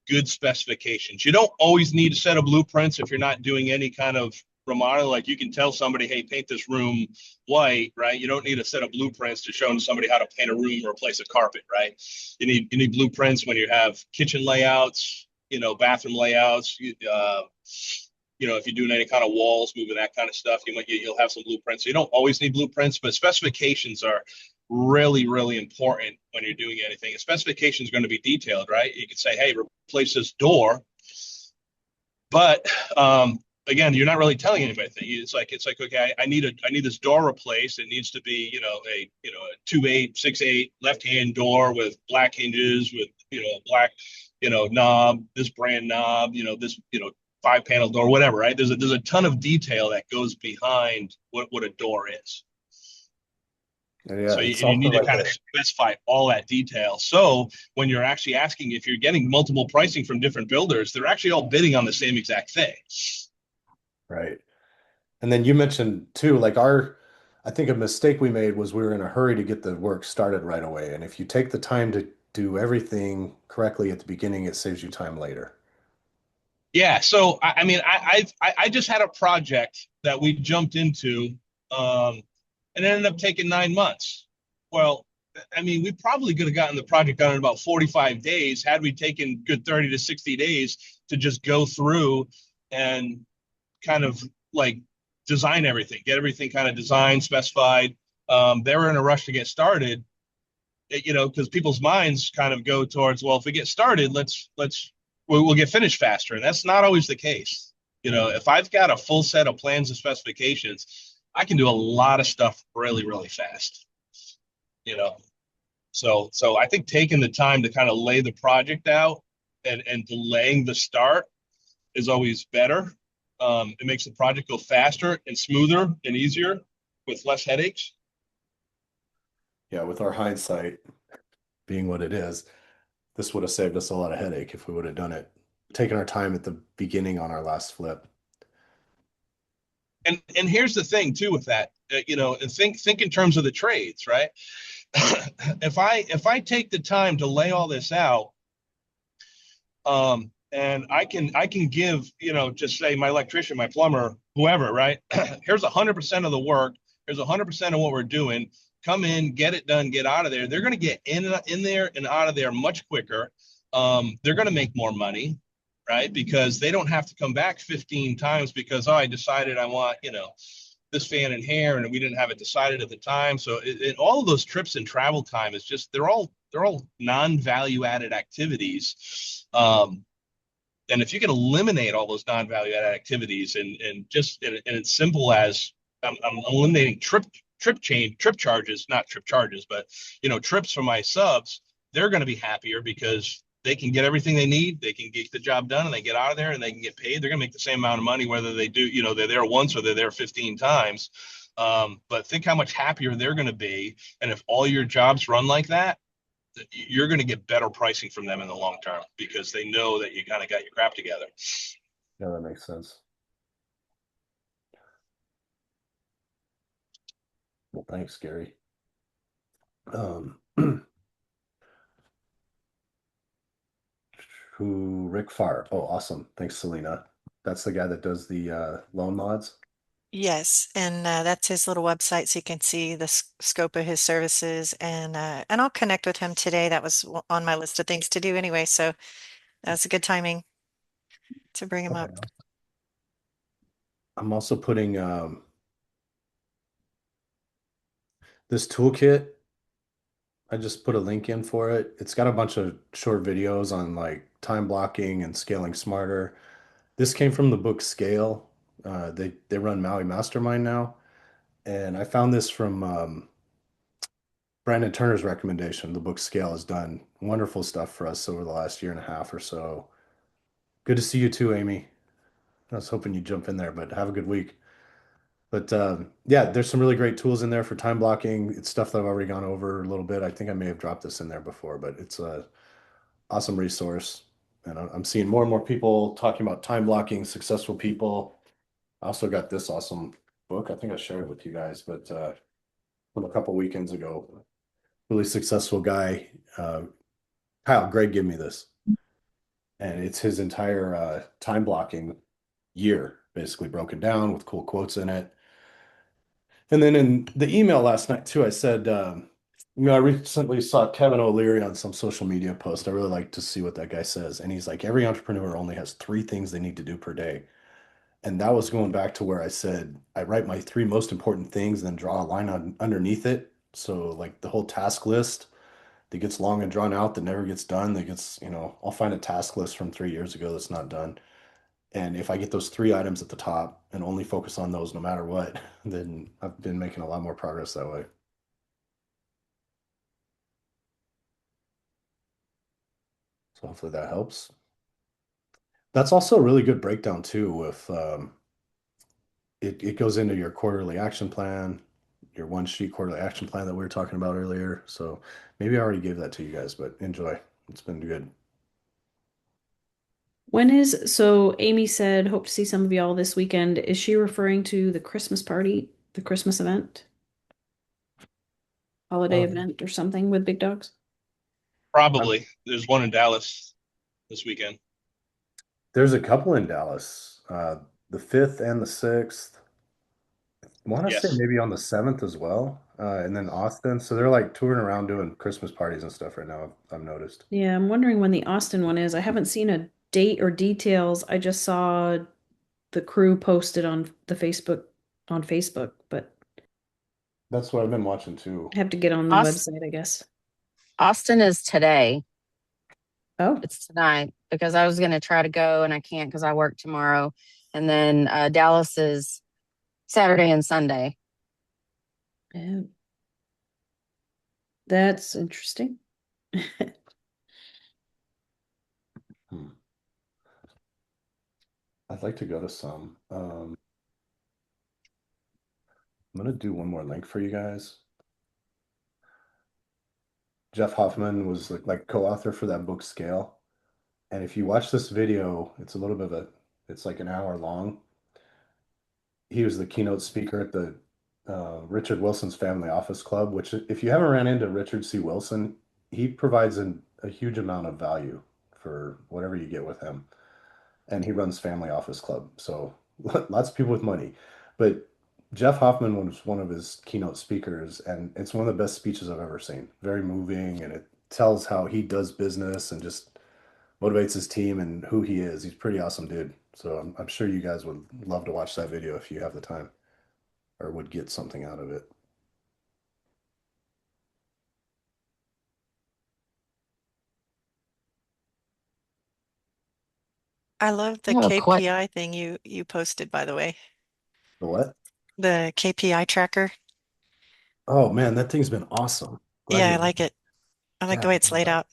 good specifications. You don't always need a set of blueprints if you're not doing any kind of remodel. Like you can tell somebody, hey, paint this room white, right? You don't need a set of blueprints to show somebody how to paint a room or replace a carpet, right? You need blueprints when you have kitchen layouts, bathroom layouts. If you're doing any kind of walls, moving that kind of stuff, you'll have some blueprints. So you don't always need blueprints, but specifications are really, really important when you're doing anything. A specification is going to be detailed, right? You could say, hey, replace this door, but again, you're not really telling anybody. It's like okay, I need this door replaced. It needs to be a 2.8, 6.8 left hand door with black hinges with a black knob, this brand knob, this 5-panel door, whatever, right? There's a ton of detail that goes behind what a door is. Yeah, So it's you also need to like kind of specify all that detail. So when you're actually asking, if you're getting multiple pricing from different builders, they're actually all bidding on the same exact thing. right. And then you mentioned too, like I think a mistake we made was we were in a hurry to get the work started right away. And if you take the time to do everything correctly at the beginning, it saves you time later. Yeah. So I mean, I just had a project that we jumped into, and it ended up taking 9 months. Well, I mean, we probably could have gotten the project done in about 45 days had we taken good 30 to 60 days to just go through and kind of like design everything, get everything kind of designed, specified. They were in a rush to get started, because people's minds kind of go towards, well, if we get started, we'll get finished faster, and that's not always the case. If I've got a full set of plans and specifications, I can do a lot of stuff really, really fast. You know, so I think taking the time to kind of lay the project out and delaying the start is always better. It makes the project go faster and smoother and easier with less headaches. Yeah, with our hindsight being what it is, this would have saved us a lot of headache if we would have done it, taken our time at the beginning on our last flip. And here's the thing too with that, and think in terms of the trades, right? If I take the time to lay all this out, and I can give, just say my electrician, my plumber, whoever, right? Here's 100% of the work. Here's 100% of what we're doing. Come in, get it done, get out of there. They're going to get in there and out of there much quicker. They're going to make more money, right? Because they don't have to come back 15 times because, oh, I decided I want, this fan in here and we didn't have it decided at the time. So all of those trips and travel time is just, they're all non-value added activities. And if you can eliminate all those non-value added activities and it's simple as I'm eliminating trip charges, not trip charges, but trips for my subs, they're going to be happier because they can get everything they need, they can get the job done, and they get out of there and they can get paid. They're going to make the same amount of money whether they do, they're there once or they're there 15 times. But think how much happier they're going to be, and if all your jobs run like that, you're going to get better pricing from them in the long term because they know that you kind of got your crap together. Yeah, that makes sense. Well, thanks, Gary. Rick Farr. Oh, awesome. Thanks, Selena. That's the guy that does the loan mods. Yes, and that's his little website, so you can see the scope of his services. And I'll connect with him today. That was on my list of things to do anyway, so that's a good timing to bring him up. I'm also putting this toolkit. I just put a link in for it. It's got a bunch of short videos on like time blocking and scaling smarter. This came from the book Scale. They run Maui Mastermind now, and I found this from Brandon Turner's recommendation. The book Scale has done wonderful stuff for us over the last year and a half or so. Good to see you too, Amy. I was hoping you'd jump in there, but have a good week. But yeah, there's some really great tools in there for time blocking. It's stuff that I've already gone over a little bit. I think I may have dropped this in there before, but it's a awesome resource. And I'm seeing more and more people talking about time blocking, successful people. I also got this awesome book. I think I shared it with you guys, but from a couple weekends ago, really successful guy. Kyle, Greg gave me this, and it's his entire time blocking year, basically broken down with cool quotes in it. And then in the email last night too, I said, I recently saw Kevin O'Leary on some social media post. I really like to see what that guy says. And he's like, every entrepreneur only has three things they need to do per day. And that was going back to where I said, I write my three most important things, then draw a line on underneath it. So like the whole task list that gets long and drawn out that never gets done, that gets, I'll find a task list from 3 years ago that's not done. And if I get those three items at the top and only focus on those no matter what, then I've been making a lot more progress that way. So hopefully that helps. That's also a really good breakdown too with it goes into your quarterly action plan, your one sheet quarterly action plan that we were talking about earlier. So maybe I already gave that to you guys, but enjoy. It's been good. So Amy said, hope to see some of y'all this weekend. Is she referring to the Christmas party, the Christmas event, holiday Um, event or something with big dogs? I'm- Probably. There's one in Dallas this weekend. there's a couple in Dallas, the 5th and the 6th. I want to say Yes. maybe on the 7th as well. And then Austin. So they're like touring around doing Christmas parties and stuff right now, I've noticed. Yeah, I'm wondering when the Austin one is. I haven't seen a date or details. I just saw the crew posted on Facebook, but That's what I've been watching too. I have to get on the website, I guess. Austin is today. Oh, It's tonight because I was going to try to go and I can't because I work tomorrow. And then Dallas is Saturday and Sunday. yeah. That's interesting. Hmm. I'd like to go to some. I'm gonna do one more link for you guys. Jeff Hoffman was like co-author for that book Scale. And if you watch this video, it's a little bit of it's like an hour long. He was the keynote speaker at the Richard Wilson's Family Office Club, which if you haven't ran into Richard C. Wilson, he provides a huge amount of value for whatever you get with him. And he runs Family Office Club. So lots of people with money. But Jeff Hoffman was one of his keynote speakers, and it's one of the best speeches I've ever seen. Very moving, and it tells how he does business and just motivates his team and who he is. He's a pretty awesome dude. So I'm sure you guys would love to watch that video if you have the time or would get something out of it. I love I the have a KPI thing you posted, by the way. The what? The KPI tracker. Oh man, that thing's been awesome. Glad Yeah, I you. like it. I like the Yeah. way it's laid out.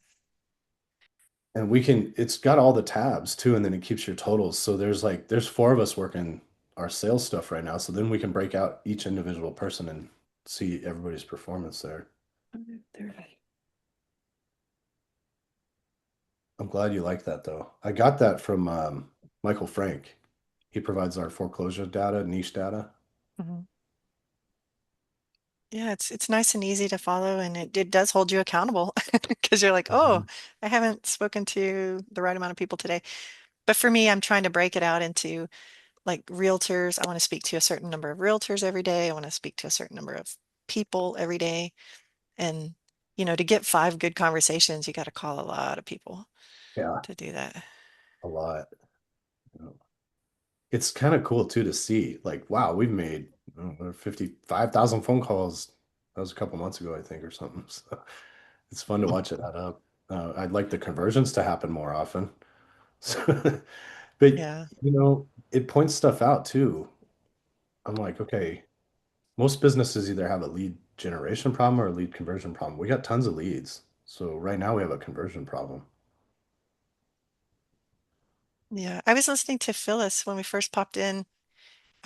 And it's got all the tabs too, and then it keeps your totals. So there's four of us working our sales stuff right now. So then we can break out each individual person and see everybody's performance there. I'm glad you like that though. I got that from Michael Frank. He provides our foreclosure data, niche data. Mhm. Yeah, it's nice and easy to follow, and it does hold you accountable because you're like, oh, Mhm. I haven't spoken to the right amount of people today. But for me, I'm trying to break it out into like realtors. I want to speak to a certain number of realtors every day. I want to speak to a certain number of people every day. And, to get 5 good conversations, you got to call a lot of people Yeah, to do that. a lot. It's kind of cool too to see, like, wow, we've made 55,000 phone calls. That was a couple months ago, I think, or something. So it's fun to watch it add up. I'd like the conversions to happen more often. So, but Yeah. it points stuff out too. I'm like, okay, most businesses either have a lead generation problem or a lead conversion problem. We got tons of leads. So right now we have a conversion problem. Yeah. I was listening to Phyllis when we first popped in.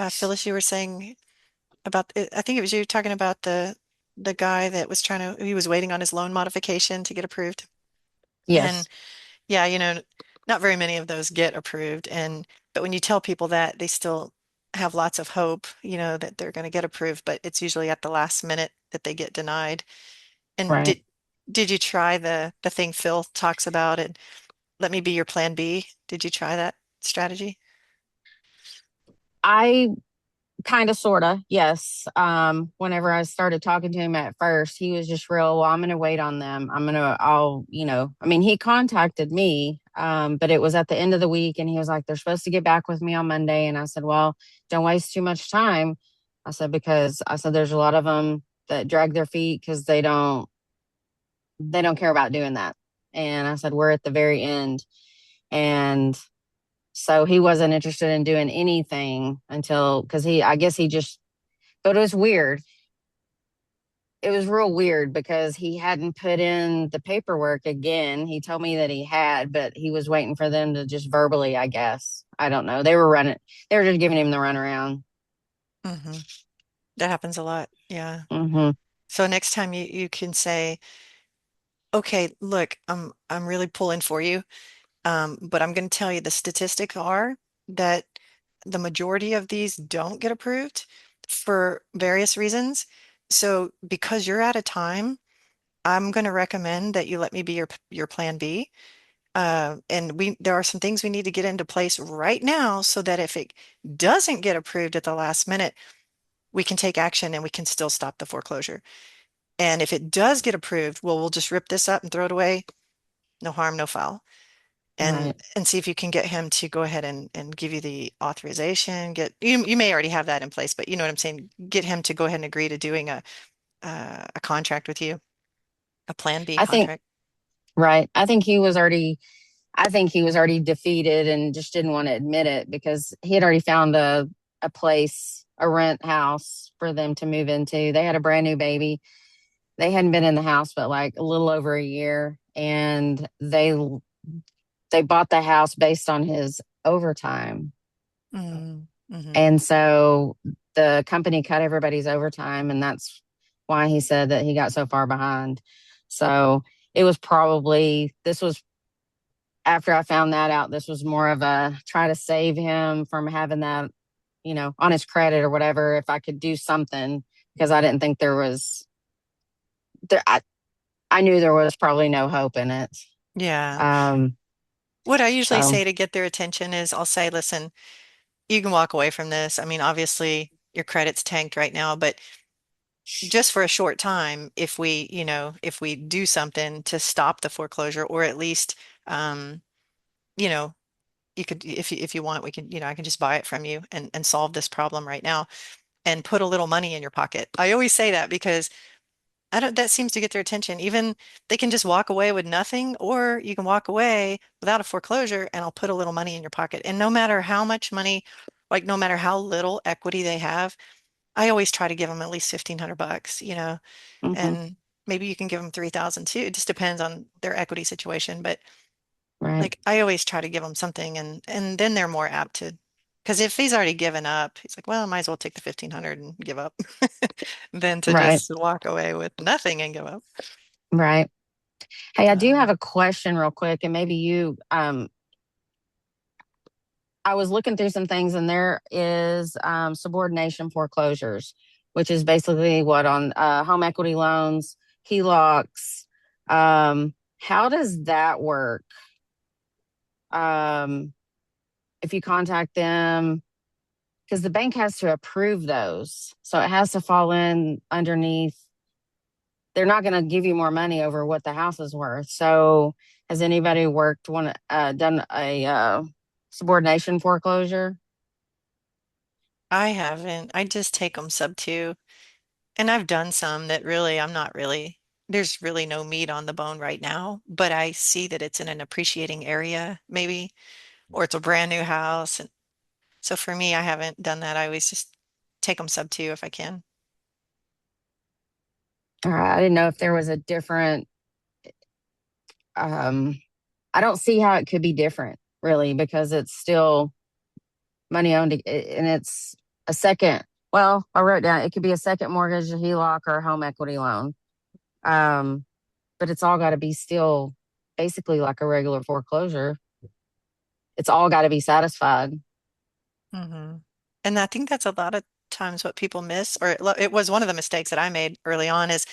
Phyllis, you were saying about I think it was you talking about the guy that was he was waiting on his loan modification to get approved. And Yes. yeah, not very many of those get approved. But when you tell people that, they still have lots of hope, that they're going to get approved, but it's usually at the last minute that they get denied. And Right. did you try the thing Phil talks about and let me be your plan B? Did you try that strategy? I kind of, sort of, yes. Whenever I started talking to him at first, he was just real, well, I'm going to wait on them. I mean, he contacted me, but it was at the end of the week and he was like, they're supposed to get back with me on Monday. And I said, well, don't waste too much time. Because there's a lot of them that drag their feet because they don't care about doing that. And I said, we're at the very end. And so he wasn't interested in doing anything until, because I guess he just, but it was weird. It was real weird because he hadn't put in the paperwork again. He told me that he had, but he was waiting for them to just verbally, I guess. I don't know. They were just giving him the runaround. Hmm. That happens a lot. Yeah. Mm-hmm. So next time you can say, okay, look, I'm really pulling for you. But I'm going to tell you the statistics are that the majority of these don't get approved for various reasons. So because you're out of time, I'm going to recommend that you let me be your plan B. And there are some things we need to get into place right now so that if it doesn't get approved at the last minute, we can take action and we can still stop the foreclosure. And if it does get approved, well, we'll just rip this up and throw it away. No harm, no foul. and Right. and see if you can get him to go ahead and give you the authorization. You may already have that in place, but you know what I'm saying. Get him to go ahead and agree to doing a contract with you, a Plan B I think, contract. right. I think he was already defeated and just didn't want to admit it because he had already found a place, a rent house for them to move into. They had a brand new baby. They hadn't been in the house but like a little over a year, and they bought the house based on his overtime. Mm-hmm. And so the company cut everybody's overtime, and that's why he said that he got so far behind. So this was after I found that out, this was more of a try to save him from having that, on his credit or whatever, if I could do something, because I didn't think there, I knew there was probably no hope in it. Yeah. Um, What I usually so say to get their attention is I'll say, listen, you can walk away from this. I mean, obviously your credit's tanked right now, but just for a short time, if we do something to stop the foreclosure or at least, you know, you could, if you want, we can, I can just buy it from you and solve this problem right now and put a little money in your pocket. I always say that because that seems to get their attention. Even they can just walk away with nothing, or you can walk away without a foreclosure and I'll put a little money in your pocket. And no matter how much money, like no matter how little equity they have, I always try to give them at least 1,500 bucks, mhm, and maybe you can give them 3,000 too. It just depends on their equity situation. But right, like I always try to give them something and then they're more apt to, because if he's already given up, he's like, well, I might as well take the 1,500 and give up than to right, just walk away with nothing and give up. right. Hey, I do have Um, a question real quick, and maybe I was looking through some things, and there is subordination foreclosures, which is basically what on home equity loans, HELOCs. How does that work? Um, if you contact them, because the bank has to approve those, so it has to fall in underneath. They're not going to give you more money over what the house is worth. So, has anybody done a subordination foreclosure? I haven't. I just take them sub two. And I've done some that really, there's really no meat on the bone right now, but I see that it's in an appreciating area, maybe, or it's a brand new house. And so for me, I haven't done that. I always just take them sub two if I can. All right, I didn't know if there was a different. Um, I don't see how it could be different, really, because it's still money owned, and it's a second. Well, I wrote down it could be a second mortgage, a HELOC, or a home equity loan. But it's all got to be still basically like a regular foreclosure. It's all got to be satisfied. Mm-hmm. And I think that's a lot of times what people miss, or it was one of the mistakes that I made early on, is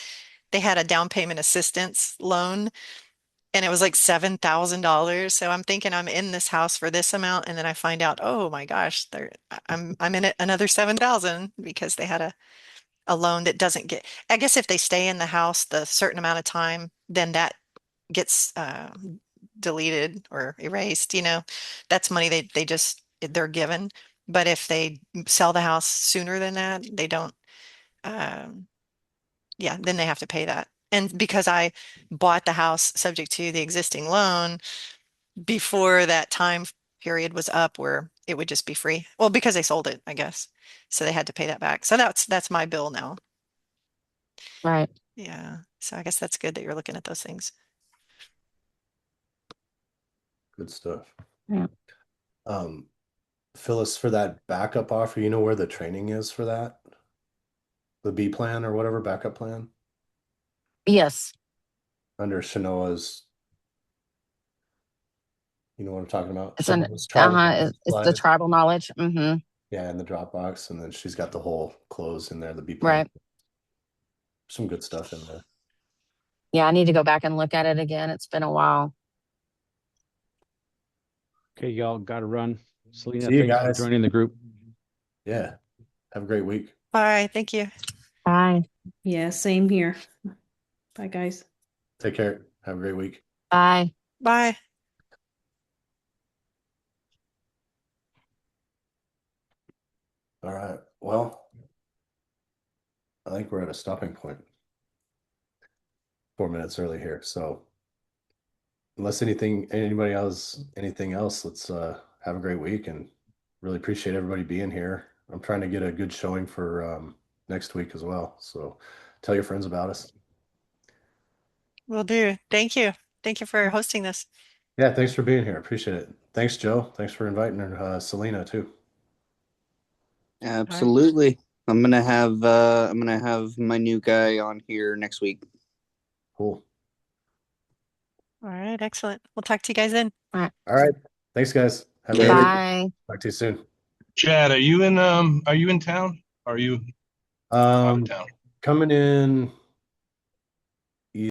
they had a down payment assistance loan and it was like $7,000. So I'm thinking I'm in this house for this amount, and then I find out, oh my gosh, I'm in it another 7,000 because they had a loan that doesn't get, I guess if they stay in the house the certain amount of time, then that gets deleted or erased, that's money they're given. But if they sell the house sooner than that, they don't, um, yeah, then they have to pay that. And because I bought the house subject to the existing loan before that time period was up where it would just be free. Well, because they sold it, I guess. So they had to pay that back. So that's my bill now. Right. Yeah. So I guess that's good that you're looking at those things. Good stuff. Yeah. Phyllis, for that backup offer, you know where the training is for that? The B plan or whatever backup plan Yes. under Shanoa's. You know what I'm talking about? It's an Shanoa's tribal it's the slide. tribal knowledge. Mm-hmm. Yeah, in the Dropbox, and then she's got the whole close in there. The B plan. Right. Some good stuff in there. Yeah, I need to go back and look at it again. It's been a while. Okay, y'all got to run. Selena, See you thanks for guys. joining the group. Yeah. Have a great week. All right. Thank you. Bye. Yeah, same here. Bye, guys. Take care. Have a great week. Bye. Bye. All right. Well, I think we're at a stopping point. 4 minutes early here. So unless anybody else, anything else, let's have a great week and really appreciate everybody being here. I'm trying to get a good showing for next week as well. So tell your friends about us. Will do. Thank you. Thank you for hosting this. Yeah, thanks for being here. Appreciate it. Thanks, Joe. Thanks for inviting her, Selena too. Absolutely. I'm gonna have my new guy on here next week. Cool. All right. Excellent. We'll talk to you guys then. All right. Thanks, guys. Have a Yeah. great week. Bye. Talk to you soon. Chad, are you in town? Are you out of town? Coming in